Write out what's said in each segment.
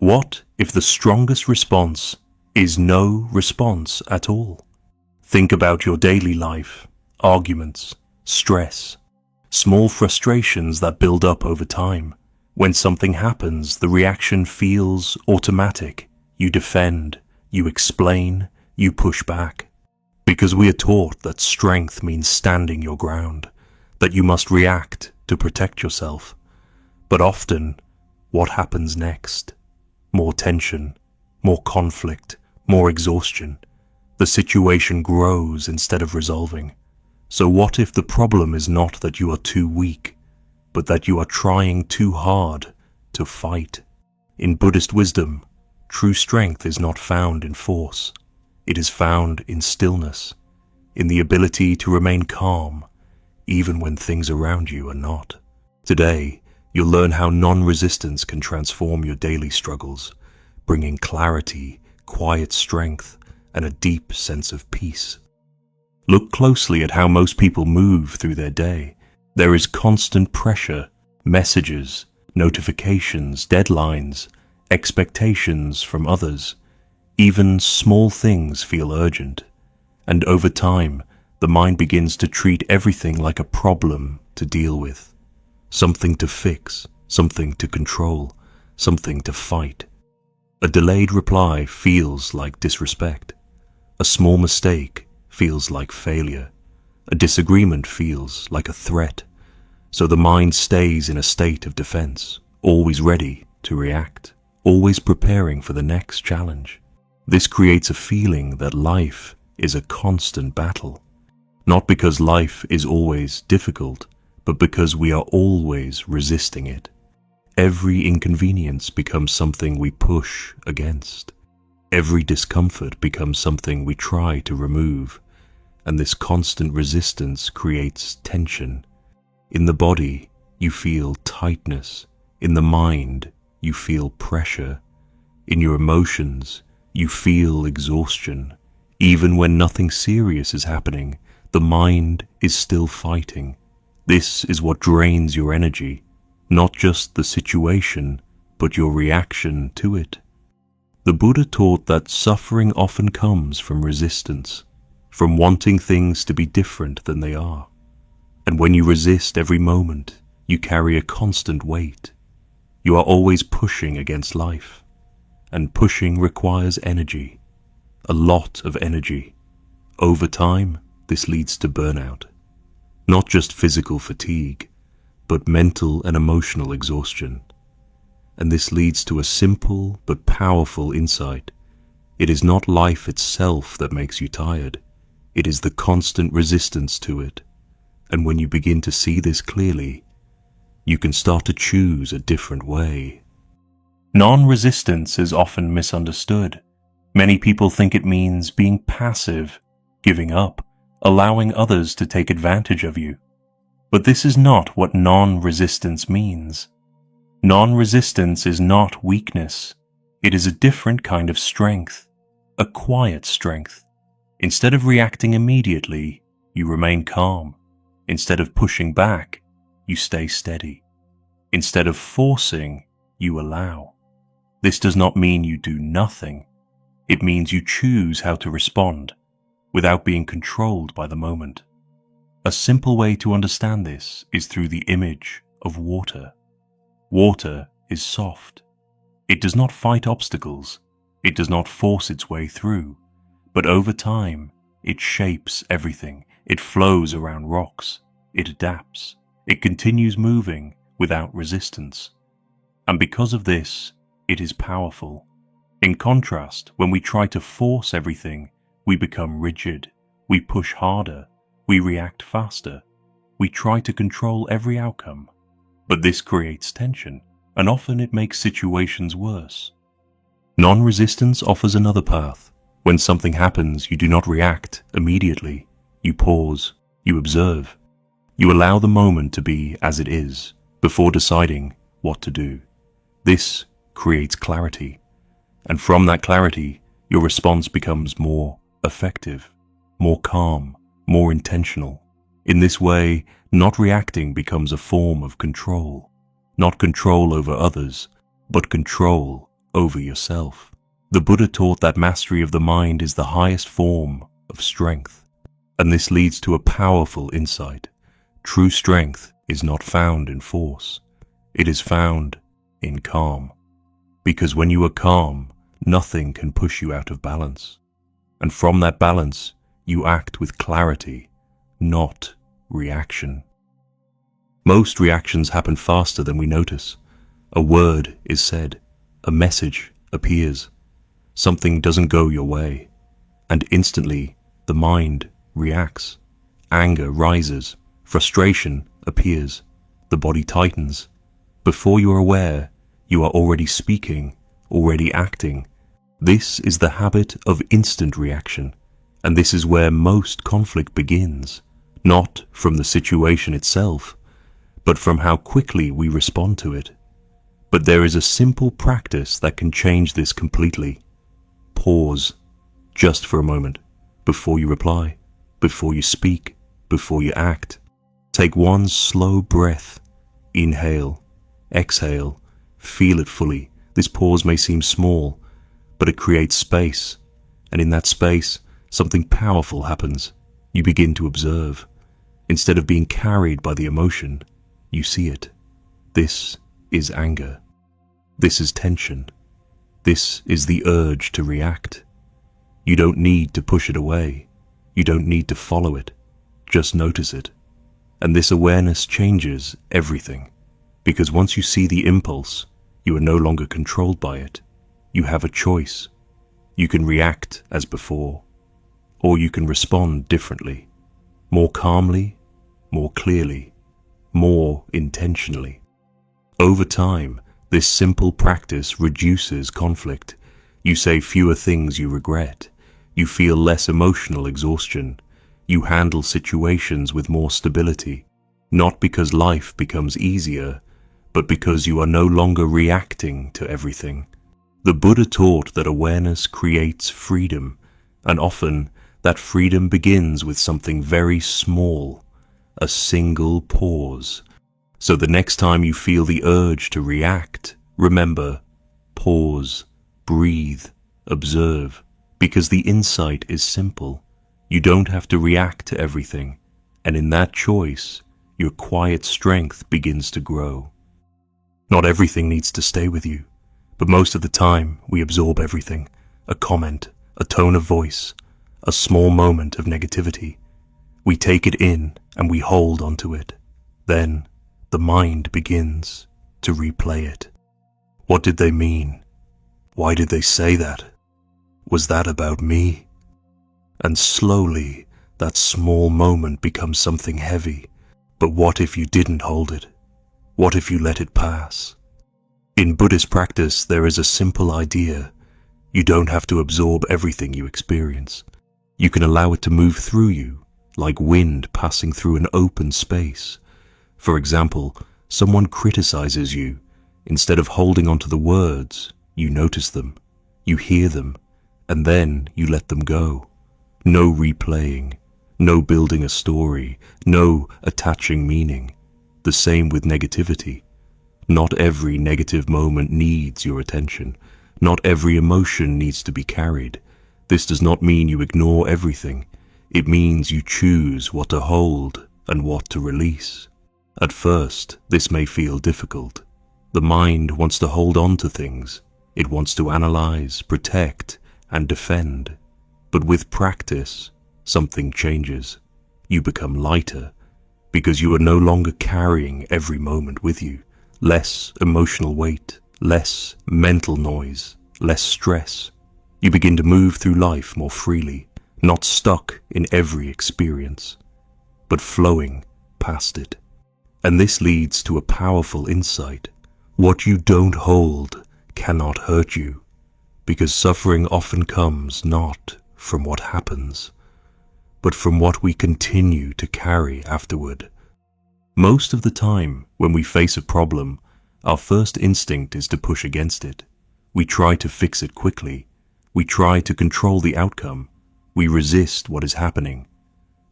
What if the strongest response is no response at all? Think about your daily life, arguments, stress, small frustrations that build up over time. When something happens, the reaction feels automatic. You defend, you explain, you push back. Because we are taught that strength means standing your ground, that you must react to protect yourself. But often, what happens next? More tension, more conflict, more exhaustion. The situation grows instead of resolving. So what if the problem is not that you are too weak, but that you are trying too hard to fight? In Buddhist wisdom, true strength is not found in force. It is found in stillness, in the ability to remain calm, even when things around you are not. Today, you'll learn how non-resistance can transform your daily struggles, bringing clarity, quiet strength, and a deep sense of peace. Look closely at how most people move through their day. There is constant pressure, messages, notifications, deadlines, expectations from others. Even small things feel urgent. And over time, the mind begins to treat everything like a problem to deal with. Something to fix, something to control, something to fight. A delayed reply feels like disrespect. A small mistake feels like failure. A disagreement feels like a threat. So the mind stays in a state of defense, always ready to react, always preparing for the next challenge. This creates a feeling that life is a constant battle. Not because life is always difficult, but because we are always resisting it. Every inconvenience becomes something we push against. Every discomfort becomes something we try to remove, and this constant resistance creates tension. In the body, you feel tightness. In the mind, you feel pressure. In your emotions, you feel exhaustion. Even when nothing serious is happening, the mind is still fighting. This is what drains your energy, not just the situation, but your reaction to it. The Buddha taught that suffering often comes from resistance, from wanting things to be different than they are. And when you resist every moment, you carry a constant weight. You are always pushing against life, and pushing requires energy, a lot of energy. Over time, this leads to burnout. Not just physical fatigue, but mental and emotional exhaustion. And this leads to a simple but powerful insight. It is not life itself that makes you tired. It is the constant resistance to it. And when you begin to see this clearly, you can start to choose a different way. Non-resistance is often misunderstood. Many people think it means being passive, giving up, allowing others to take advantage of you. But this is not what non-resistance means. Non-resistance is not weakness. It is a different kind of strength, a quiet strength. Instead of reacting immediately, you remain calm. Instead of pushing back, you stay steady. Instead of forcing, you allow. This does not mean you do nothing. It means you choose how to respond, without being controlled by the moment. A simple way to understand this is through the image of water. Water is soft. It does not fight obstacles. It does not force its way through. But over time, it shapes everything. It flows around rocks. It adapts. It continues moving without resistance. And because of this, it is powerful. In contrast, when we try to force everything, we become rigid, we push harder, we react faster, we try to control every outcome. But this creates tension, and often it makes situations worse. Non-resistance offers another path. When something happens, you do not react immediately. You pause, you observe. You allow the moment to be as it is, before deciding what to do. This creates clarity, and from that clarity, your response becomes more effective, more calm, more intentional. In this way, not reacting becomes a form of control. Not control over others, but control over yourself. The Buddha taught that mastery of the mind is the highest form of strength, and this leads to a powerful insight. True strength is not found in force. It is found in calm. Because when you are calm, nothing can push you out of balance. And from that balance, you act with clarity, not reaction. Most reactions happen faster than we notice. A word is said, a message appears, something doesn't go your way, and instantly the mind reacts. Anger rises, frustration appears, the body tightens. Before you are aware, you are already speaking, already acting. This is the habit of instant reaction, and this is where most conflict begins, not from the situation itself, but from how quickly we respond to it. But there is a simple practice that can change this completely. Pause, just for a moment, before you reply, before you speak, before you act. Take one slow breath. Inhale, exhale, feel it fully. This pause may seem small, but it creates space, and in that space, something powerful happens. You begin to observe. Instead of being carried by the emotion, you see it. This is anger. This is tension. This is the urge to react. You don't need to push it away. You don't need to follow it. Just notice it. And this awareness changes everything. Because once you see the impulse, you are no longer controlled by it. You have a choice. You can react as before, or you can respond differently, more calmly, more clearly, more intentionally. Over time, this simple practice reduces conflict. You say fewer things you regret. You feel less emotional exhaustion. You handle situations with more stability, not because life becomes easier, but because you are no longer reacting to everything. The Buddha taught that awareness creates freedom, and often that freedom begins with something very small, a single pause. So the next time you feel the urge to react, remember, pause, breathe, observe, because the insight is simple. You don't have to react to everything, and in that choice, your quiet strength begins to grow. Not everything needs to stay with you, but most of the time we absorb everything. A comment, a tone of voice, a small moment of negativity. We take it in and we hold onto it. Then the mind begins to replay it. What did they mean? Why did they say that? Was that about me? And slowly that small moment becomes something heavy. But what if you didn't hold it? What if you let it pass? In Buddhist practice, there is a simple idea. You don't have to absorb everything you experience. You can allow it to move through you, like wind passing through an open space. For example, someone criticizes you. Instead of holding onto the words, you notice them, you hear them, and then you let them go. No replaying, no building a story, no attaching meaning. The same with negativity. Not every negative moment needs your attention. Not every emotion needs to be carried. This does not mean you ignore everything. It means you choose what to hold and what to release. At first, this may feel difficult. The mind wants to hold on to things. It wants to analyze, protect, and defend. But with practice, something changes. You become lighter, because you are no longer carrying every moment with you. Less emotional weight, less mental noise, less stress. You begin to move through life more freely, not stuck in every experience, but flowing past it. And this leads to a powerful insight. What you don't hold cannot hurt you, because suffering often comes not from what happens, but from what we continue to carry afterward. Most of the time, when we face a problem, our first instinct is to push against it. We try to fix it quickly. We try to control the outcome. We resist what is happening.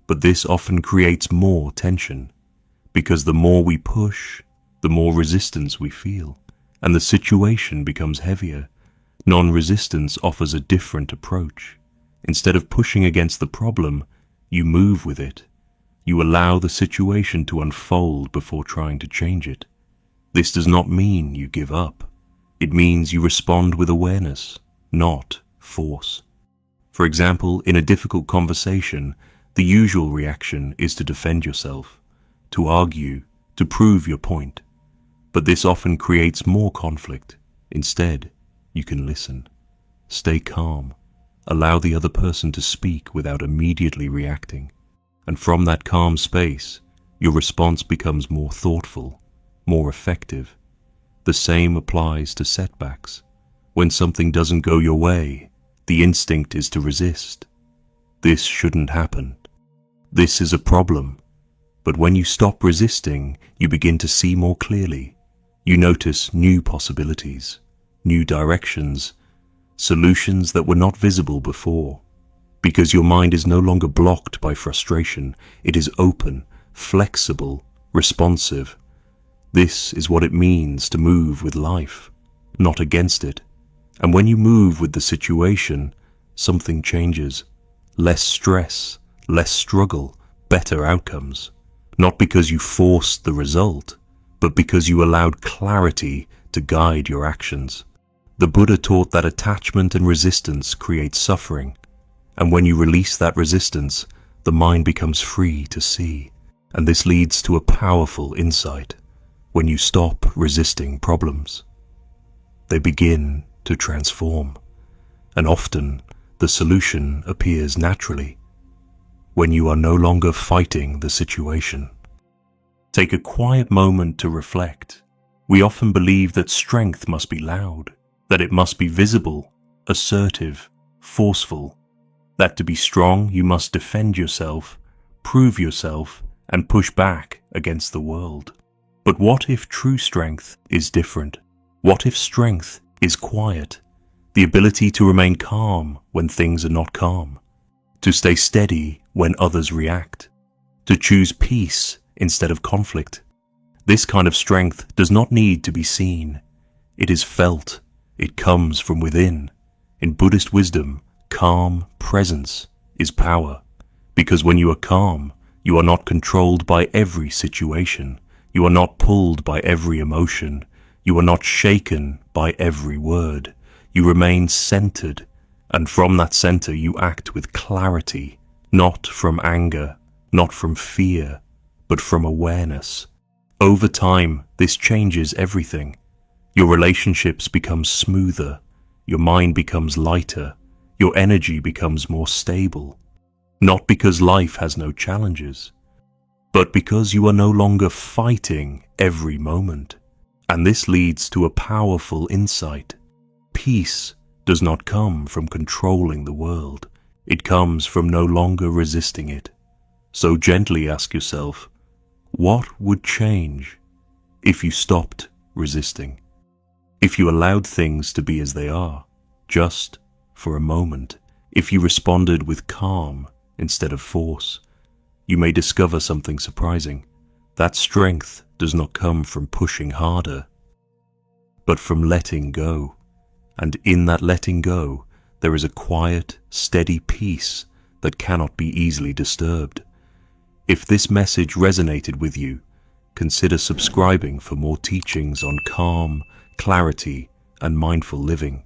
But this often creates more tension, because the more we push, the more resistance we feel, and the situation becomes heavier. Non-resistance offers a different approach. Instead of pushing against the problem, you move with it. You allow the situation to unfold before trying to change it. This does not mean you give up. It means you respond with awareness, not force. For example, in a difficult conversation, the usual reaction is to defend yourself, to argue, to prove your point. But this often creates more conflict. Instead, you can listen. Stay calm. Allow the other person to speak without immediately reacting. And from that calm space, your response becomes more thoughtful, more effective. The same applies to setbacks. When something doesn't go your way, the instinct is to resist. This shouldn't happen. This is a problem. But when you stop resisting, you begin to see more clearly. You notice new possibilities, new directions, solutions that were not visible before. Because your mind is no longer blocked by frustration, it is open, flexible, responsive. This is what it means to move with life, not against it. And when you move with the situation, something changes. Less stress, less struggle, better outcomes. Not because you forced the result, but because you allowed clarity to guide your actions. The Buddha taught that attachment and resistance create suffering. And when you release that resistance, the mind becomes free to see. And this leads to a powerful insight. When you stop resisting problems, they begin to transform. And often, the solution appears naturally when you are no longer fighting the situation. Take a quiet moment to reflect. We often believe that strength must be loud, that it must be visible, assertive, forceful, that to be strong you must defend yourself, prove yourself, and push back against the world. But what if true strength is different? What if strength is quiet? The ability to remain calm when things are not calm, to stay steady when others react, to choose peace instead of conflict. This kind of strength does not need to be seen. It is felt. It comes from within. In Buddhist wisdom, calm presence is power. Because when you are calm, you are not controlled by every situation. You are not pulled by every emotion. You are not shaken by every word. You remain centered, and from that center you act with clarity, not from anger, not from fear, but from awareness. Over time, this changes everything. Your relationships become smoother, your mind becomes lighter, your energy becomes more stable. Not because life has no challenges, but because you are no longer fighting every moment. And this leads to a powerful insight. Peace does not come from controlling the world. It comes from no longer resisting it. So gently ask yourself, what would change if you stopped resisting? If you allowed things to be as they are, just for a moment, if you responded with calm instead of force, you may discover something surprising. That strength does not come from pushing harder, but from letting go. And in that letting go, there is a quiet, steady peace that cannot be easily disturbed. If this message resonated with you, consider subscribing for more teachings on calm, clarity, and mindful living.